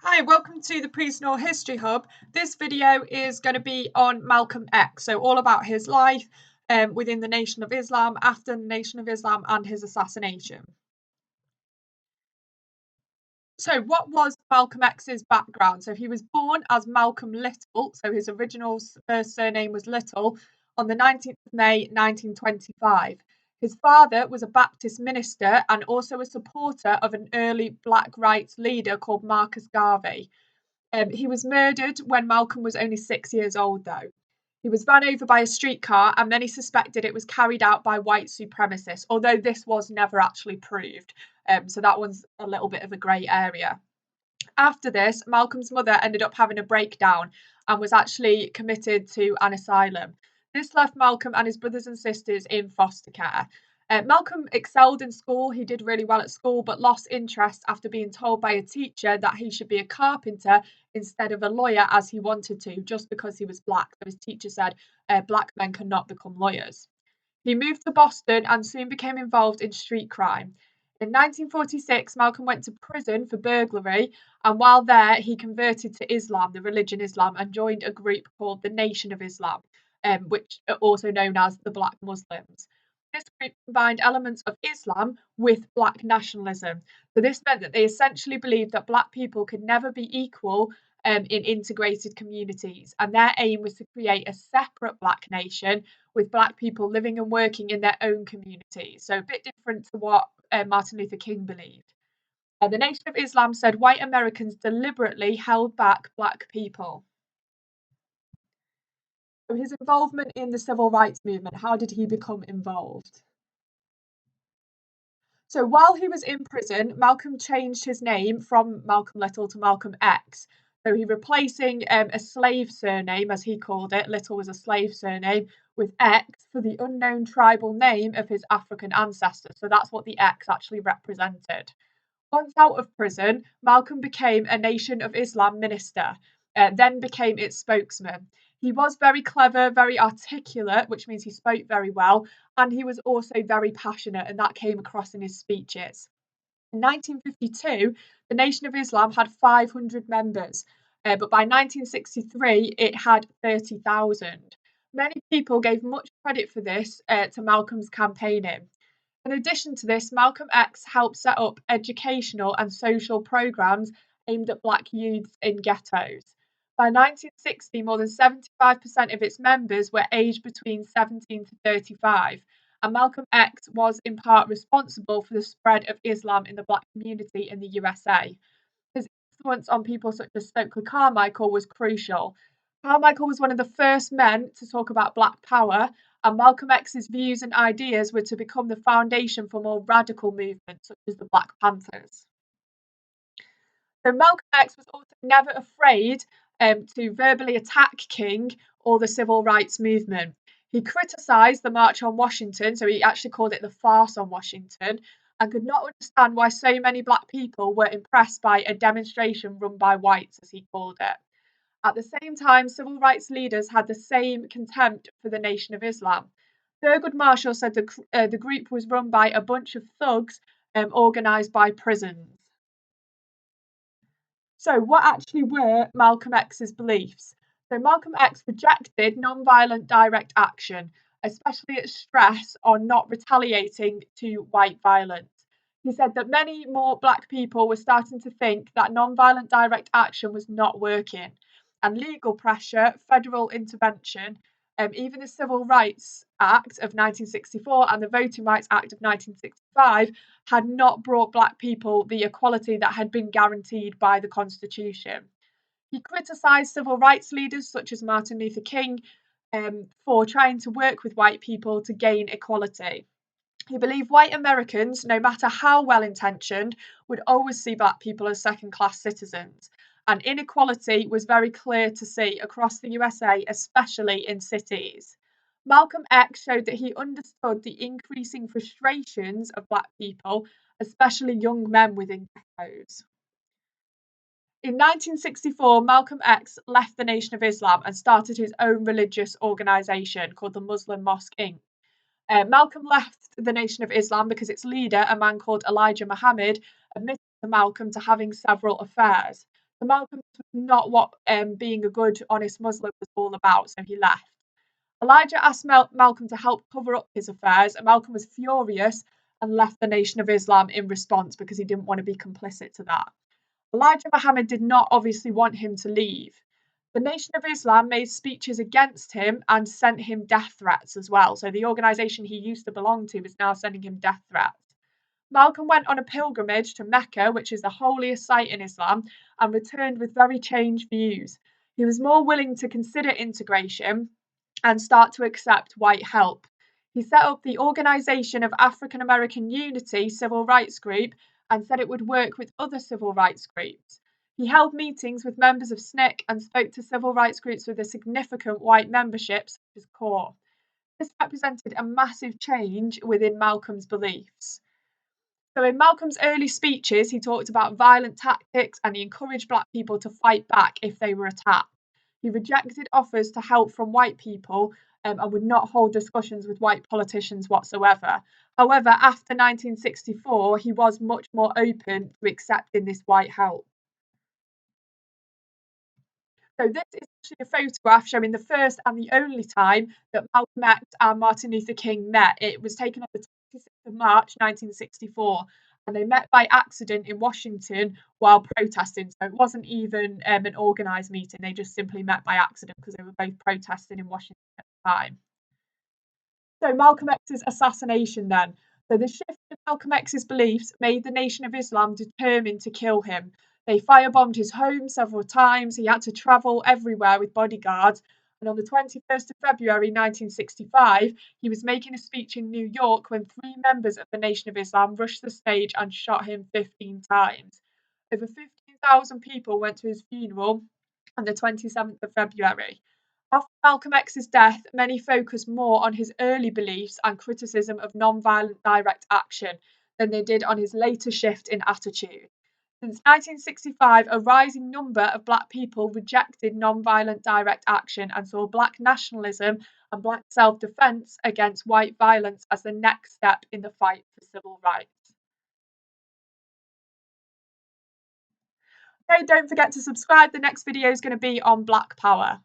Hi, welcome to the Personal History Hub. This video is going to be on Malcolm X, so all about his life within the Nation of Islam, after the Nation of Islam, and his assassination. So what was Malcolm X's background? So he was born as Malcolm Little, so his original first surname was Little, on the 19th of May 1925. His father was a Baptist minister and also a supporter of an early black rights leader called Marcus Garvey. He was murdered when Malcolm was only 6 years old, though. He was run over by a streetcar, and many suspected it was carried out by white supremacists, although this was never actually proved. So that one's a little bit of a grey area. After this, Malcolm's mother ended up having a breakdown and was actually committed to an asylum. This left Malcolm and his brothers and sisters in foster care. Malcolm excelled in school. He did really well at school, but lost interest after being told by a teacher that he should be a carpenter instead of a lawyer, as he wanted to, just because he was black. So his teacher said black men cannot become lawyers. He moved to Boston and soon became involved in street crime. In 1946, Malcolm went to prison for burglary, and while there, he converted to Islam, the religion Islam, and joined a group called the Nation of Islam, which are also known as the Black Muslims. This group combined elements of Islam with black nationalism. So this meant that they essentially believed that black people could never be equal in integrated communities, and their aim was to create a separate black nation with black people living and working in their own communities. So a bit different to what Martin Luther King believed. The Nation of Islam said white Americans deliberately held back black people. So his involvement in the civil rights movement, how did he become involved? So while he was in prison, Malcolm changed his name from Malcolm Little to Malcolm X. So he replacing a slave surname, as he called it, Little was a slave surname, with X for the unknown tribal name of his African ancestors. So that's what the X actually represented. Once out of prison, Malcolm became a Nation of Islam minister, then became its spokesman. He was very clever, very articulate, which means he spoke very well, and he was also very passionate, and that came across in his speeches. In 1952, the Nation of Islam had 500 members, but by 1963, it had 30,000. Many people gave much credit for this to Malcolm's campaigning. In addition to this, Malcolm X helped set up educational and social programs aimed at black youths in ghettos. By 1960, more than 75% of its members were aged between 17 to 35, and Malcolm X was in part responsible for the spread of Islam in the black community in the USA. His influence on people such as Stokely Carmichael was crucial. Carmichael was one of the first men to talk about black power, and Malcolm X's views and ideas were to become the foundation for more radical movements such as the Black Panthers. So Malcolm X was also never afraid to verbally attack King or the civil rights movement. He criticised the March on Washington, so he actually called it the farce on Washington, and could not understand why so many black people were impressed by a demonstration run by whites, as he called it. At the same time, civil rights leaders had the same contempt for the Nation of Islam. Thurgood Marshall said the group was run by a bunch of thugs organised by prisons. So, what actually were Malcolm X's beliefs? So, Malcolm X rejected non-violent direct action, especially its stress on not retaliating to white violence. He said that many more black people were starting to think that non-violent direct action was not working, and legal pressure, federal intervention, even the Civil Rights Act of 1964 and the Voting Rights Act of 1965 had not brought black people the equality that had been guaranteed by the Constitution. He criticised civil rights leaders such as Martin Luther King for trying to work with white people to gain equality. He believed white Americans, no matter how well intentioned, would always see black people as second class citizens. And inequality was very clear to see across the USA, especially in cities. Malcolm X showed that he understood the increasing frustrations of black people, especially young men within ghettos. In 1964, Malcolm X left the Nation of Islam and started his own religious organisation called the Muslim Mosque Inc. Malcolm left the Nation of Islam because its leader, a man called Elijah Muhammad, admitted to Malcolm to having several affairs. So Malcolm was not what being a good, honest Muslim was all about, so he left. Elijah asked Malcolm to help cover up his affairs, and Malcolm was furious and left the Nation of Islam in response because he didn't want to be complicit to that. Elijah Muhammad did not obviously want him to leave. The Nation of Islam made speeches against him and sent him death threats as well. So the organisation he used to belong to is now sending him death threats. Malcolm went on a pilgrimage to Mecca, which is the holiest site in Islam, and returned with very changed views. He was more willing to consider integration and start to accept white help. He set up the Organisation of African American Unity civil rights group and said it would work with other civil rights groups. He held meetings with members of SNCC and spoke to civil rights groups with a significant white membership, such as CORE. This represented a massive change within Malcolm's beliefs. So, in Malcolm's early speeches, he talked about violent tactics and he encouraged Black people to fight back if they were attacked. He rejected offers to help from white people and would not hold discussions with white politicians whatsoever. However, after 1964, he was much more open to accepting this white help. So this is actually a photograph showing the first and the only time that Malcolm X and Martin Luther King met. It was taken on the 26th of March 1964, and they met by accident in Washington while protesting. So it wasn't even an organised meeting. They just simply met by accident because they were both protesting in Washington at the time. So Malcolm X's assassination then. So the shift in Malcolm X's beliefs made the Nation of Islam determined to kill him. They firebombed his home several times. He had to travel everywhere with bodyguards. And on the 21st of February 1965, he was making a speech in New York when three members of the Nation of Islam rushed the stage and shot him 15 times. Over 15,000 people went to his funeral on the 27th of February. After Malcolm X's death, many focused more on his early beliefs and criticism of non-violent direct action than they did on his later shift in attitude. Since 1965, a rising number of Black people rejected non-violent direct action and saw Black nationalism and Black self-defence against white violence as the next step in the fight for civil rights. Okay, don't forget to subscribe. The next video is going to be on Black Power.